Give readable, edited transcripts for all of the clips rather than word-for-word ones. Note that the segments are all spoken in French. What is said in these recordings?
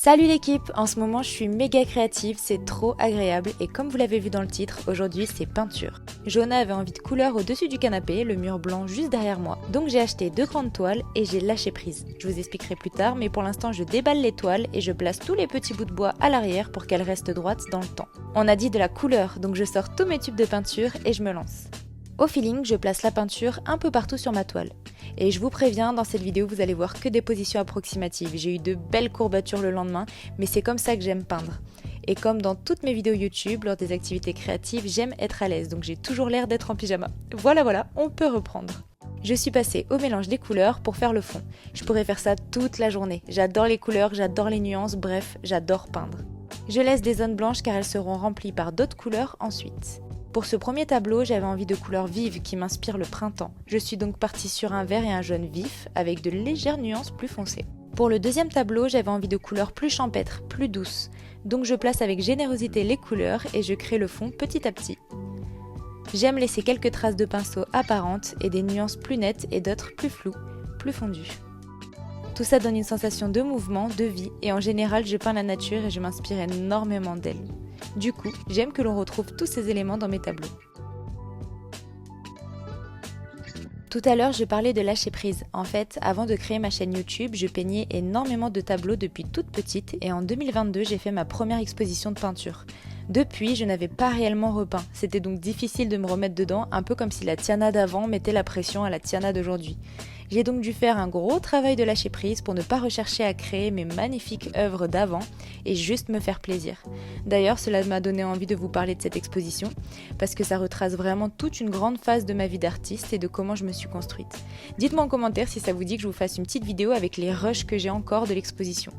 Salut l'équipe, en ce moment je suis méga créative, c'est trop agréable et comme vous l'avez vu dans le titre, aujourd'hui c'est peinture. Jonah avait envie de couleur au-dessus du canapé, le mur blanc juste derrière moi. Donc j'ai acheté 2 grandes toiles et j'ai lâché prise. Je vous expliquerai plus tard, mais pour l'instant je déballe les toiles et je place tous les petits bouts de bois à l'arrière pour qu'elles restent droites dans le temps. On a dit de la couleur, donc je sors tous mes tubes de peinture et je me lance. Au feeling, je place la peinture un peu partout sur ma toile. Et je vous préviens, dans cette vidéo, vous allez voir que des positions approximatives. J'ai eu de belles courbatures le lendemain, mais c'est comme ça que j'aime peindre. Et comme dans toutes mes vidéos YouTube, lors des activités créatives, j'aime être à l'aise, donc j'ai toujours l'air d'être en pyjama. Voilà, on peut reprendre. Je suis passée au mélange des couleurs pour faire le fond. Je pourrais faire ça toute la journée. J'adore les couleurs, j'adore les nuances, bref, j'adore peindre. Je laisse des zones blanches car elles seront remplies par d'autres couleurs ensuite. Pour ce premier tableau, j'avais envie de couleurs vives qui m'inspirent le printemps. Je suis donc partie sur un vert et un jaune vif, avec de légères nuances plus foncées. Pour le deuxième tableau, j'avais envie de couleurs plus champêtres, plus douces. Donc je place avec générosité les couleurs et je crée le fond petit à petit. J'aime laisser quelques traces de pinceau apparentes et des nuances plus nettes et d'autres plus floues, plus fondues. Tout ça donne une sensation de mouvement, de vie, et en général je peins la nature et je m'inspire énormément d'elle. Du coup, j'aime que l'on retrouve tous ces éléments dans mes tableaux. Tout à l'heure, je parlais de lâcher prise. En fait, avant de créer ma chaîne YouTube, je peignais énormément de tableaux depuis toute petite et en 2022, j'ai fait ma première exposition de peinture. Depuis, je n'avais pas réellement repeint. C'était donc difficile de me remettre dedans, un peu comme si la Tiana d'avant mettait la pression à la Tiana d'aujourd'hui. J'ai donc dû faire un gros travail de lâcher prise pour ne pas rechercher à créer mes magnifiques œuvres d'avant et juste me faire plaisir. D'ailleurs, cela m'a donné envie de vous parler de cette exposition parce que ça retrace vraiment toute une grande phase de ma vie d'artiste et de comment je me suis construite. Dites-moi en commentaire si ça vous dit que je vous fasse une petite vidéo avec les rushs que j'ai encore de l'exposition.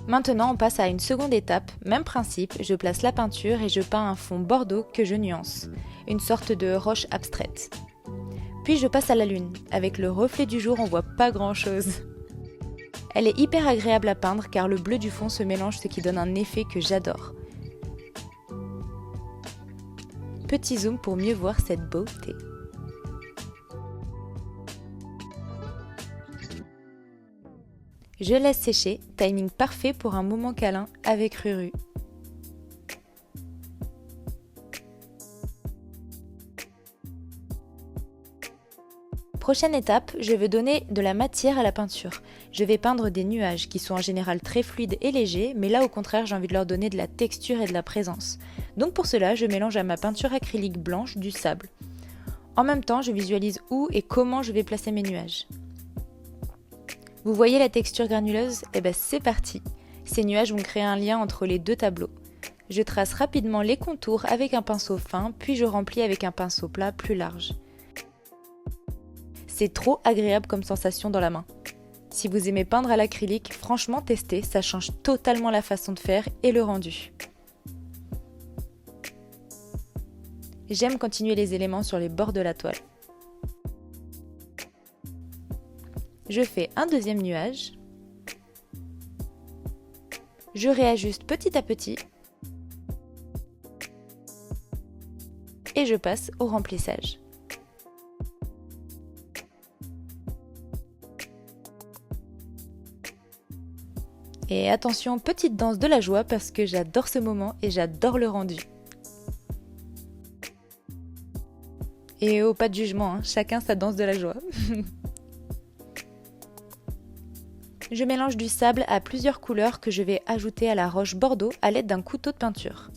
Maintenant, on passe à une seconde étape, même principe, je place la peinture et je peins un fond bordeaux que je nuance, une sorte de roche abstraite. Puis je passe à la lune. Avec le reflet du jour, on voit pas grand chose. Elle est hyper agréable à peindre car le bleu du fond se mélange, ce qui donne un effet que j'adore. Petit zoom pour mieux voir cette beauté. Je laisse sécher, timing parfait pour un moment câlin avec Ruru. Prochaine étape, je veux donner de la matière à la peinture. Je vais peindre des nuages qui sont en général très fluides et légers, mais là au contraire j'ai envie de leur donner de la texture et de la présence. Donc pour cela, je mélange à ma peinture acrylique blanche du sable. En même temps, je visualise où et comment je vais placer mes nuages. Vous voyez la texture granuleuse ? Eh ben c'est parti. Ces nuages vont créer un lien entre les deux tableaux. Je trace rapidement les contours avec un pinceau fin, puis je remplis avec un pinceau plat plus large. C'est trop agréable comme sensation dans la main. Si vous aimez peindre à l'acrylique, franchement testez, ça change totalement la façon de faire et le rendu. J'aime continuer les éléments sur les bords de la toile. Je fais un deuxième nuage. Je réajuste petit à petit. Et je passe au remplissage. Et attention, petite danse de la joie parce que j'adore ce moment et j'adore le rendu. Et oh, pas de jugement, hein, chacun sa danse de la joie. Je mélange du sable à plusieurs couleurs que je vais ajouter à la roche bordeaux à l'aide d'un couteau de peinture.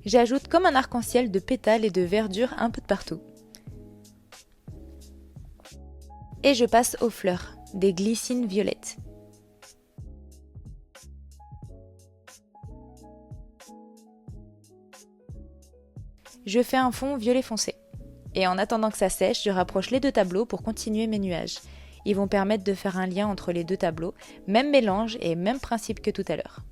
J'ajoute comme un arc-en-ciel de pétales et de verdure un peu de partout. Et je passe aux fleurs, des glycines violettes. Je fais un fond violet foncé. Et en attendant que ça sèche, je rapproche les deux tableaux pour continuer mes nuages. Ils vont permettre de faire un lien entre les deux tableaux, même mélange et même principe que tout à l'heure.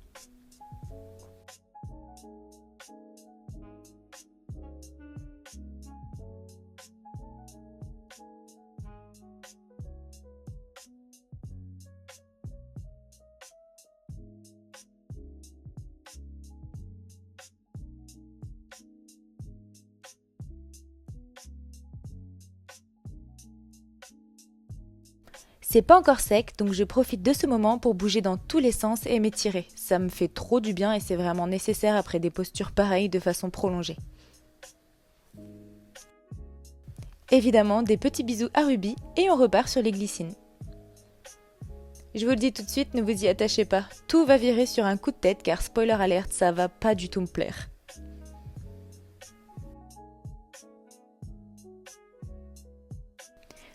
C'est pas encore sec, donc je profite de ce moment pour bouger dans tous les sens et m'étirer. Ça me fait trop du bien et c'est vraiment nécessaire après des postures pareilles de façon prolongée. Évidemment, des petits bisous à Ruby et on repart sur les glycines. Je vous le dis tout de suite, ne vous y attachez pas. Tout va virer sur un coup de tête car spoiler alerte, ça va pas du tout me plaire.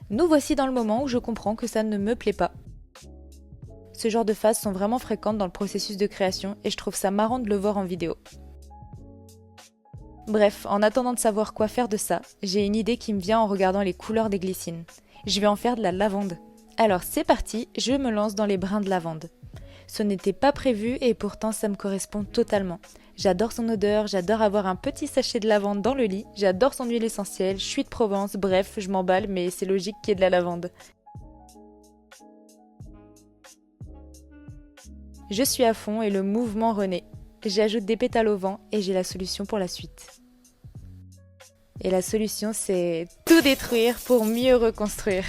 Nous voici dans le moment où je comprends que ça ne me plaît pas. Ce genre de phases sont vraiment fréquentes dans le processus de création et je trouve ça marrant de le voir en vidéo. Bref, en attendant de savoir quoi faire de ça, j'ai une idée qui me vient en regardant les couleurs des glycines. Je vais en faire de la lavande. Alors c'est parti, je me lance dans les brins de lavande. Ce n'était pas prévu et pourtant ça me correspond totalement. J'adore son odeur, j'adore avoir un petit sachet de lavande dans le lit, j'adore son huile essentielle, je suis de Provence, bref, je m'emballe mais c'est logique qu'il y ait de la lavande. Je suis à fond et le mouvement renaît. J'ajoute des pétales au vent et j'ai la solution pour la suite. Et la solution c'est tout détruire pour mieux reconstruire.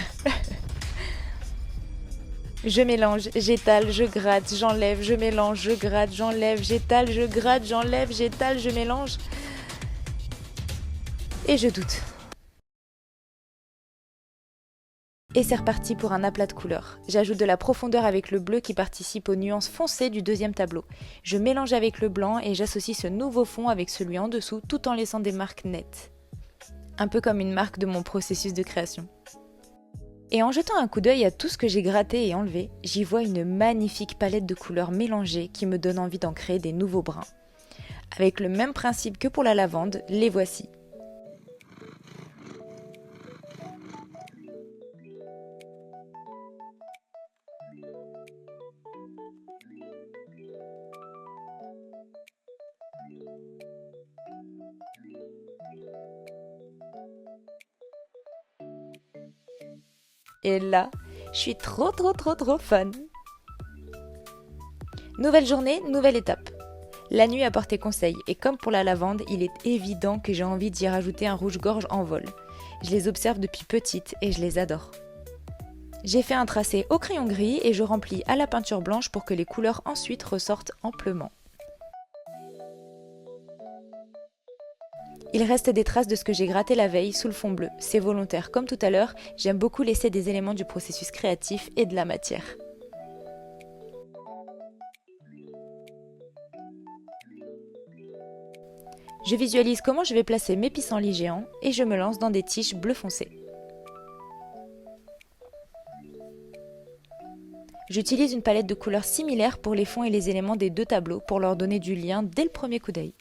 Je mélange, j'étale, je gratte, j'enlève, je mélange, je gratte, j'enlève, j'étale, je gratte, j'enlève, j'étale, je mélange. Et je doute. Et c'est reparti pour un aplat de couleurs. J'ajoute de la profondeur avec le bleu qui participe aux nuances foncées du deuxième tableau. Je mélange avec le blanc et j'associe ce nouveau fond avec celui en dessous tout en laissant des marques nettes. Un peu comme une marque de mon processus de création. Et en jetant un coup d'œil à tout ce que j'ai gratté et enlevé, j'y vois une magnifique palette de couleurs mélangées qui me donne envie d'en créer des nouveaux brins. Avec le même principe que pour la lavande, les voici. Et là, je suis trop fan. Nouvelle journée, nouvelle étape. La nuit a porté conseil et comme pour la lavande, il est évident que j'ai envie d'y rajouter un rouge-gorge en vol. Je les observe depuis petite et je les adore. J'ai fait un tracé au crayon gris et je remplis à la peinture blanche pour que les couleurs ensuite ressortent amplement. Il reste des traces de ce que j'ai gratté la veille sous le fond bleu. C'est volontaire, comme tout à l'heure, j'aime beaucoup laisser des éléments du processus créatif et de la matière. Je visualise comment je vais placer mes pissenlits géants et je me lance dans des tiges bleu foncé. J'utilise une palette de couleurs similaires pour les fonds et les éléments des deux tableaux pour leur donner du lien dès le premier coup d'œil.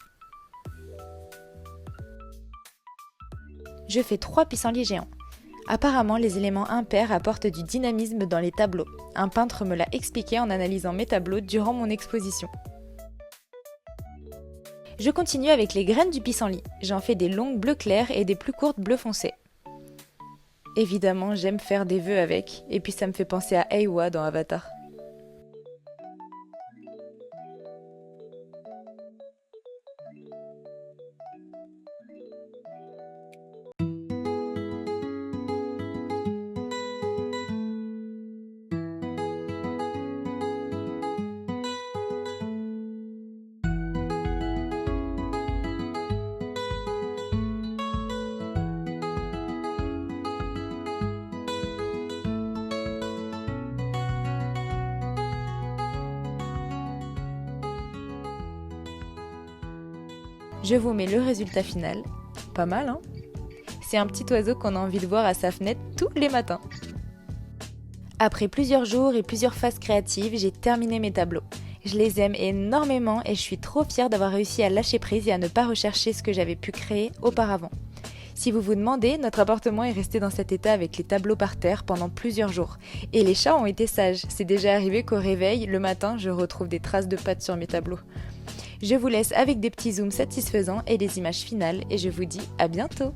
Je fais 3 pissenlits géants. Apparemment, les éléments impairs apportent du dynamisme dans les tableaux. Un peintre me l'a expliqué en analysant mes tableaux durant mon exposition. Je continue avec les graines du pissenlit. J'en fais des longues bleu clair et des plus courtes bleu foncé. Évidemment, j'aime faire des vœux avec, et puis ça me fait penser à Eywa dans Avatar. Je vous mets le résultat final. Pas mal, hein? C'est un petit oiseau qu'on a envie de voir à sa fenêtre tous les matins. Après plusieurs jours et plusieurs phases créatives, j'ai terminé mes tableaux. Je les aime énormément et je suis trop fière d'avoir réussi à lâcher prise et à ne pas rechercher ce que j'avais pu créer auparavant. Si vous vous demandez, notre appartement est resté dans cet état avec les tableaux par terre pendant plusieurs jours. Et les chats ont été sages. C'est déjà arrivé qu'au réveil, le matin, je retrouve des traces de pattes sur mes tableaux. Je vous laisse avec des petits zooms satisfaisants et des images finales et je vous dis à bientôt!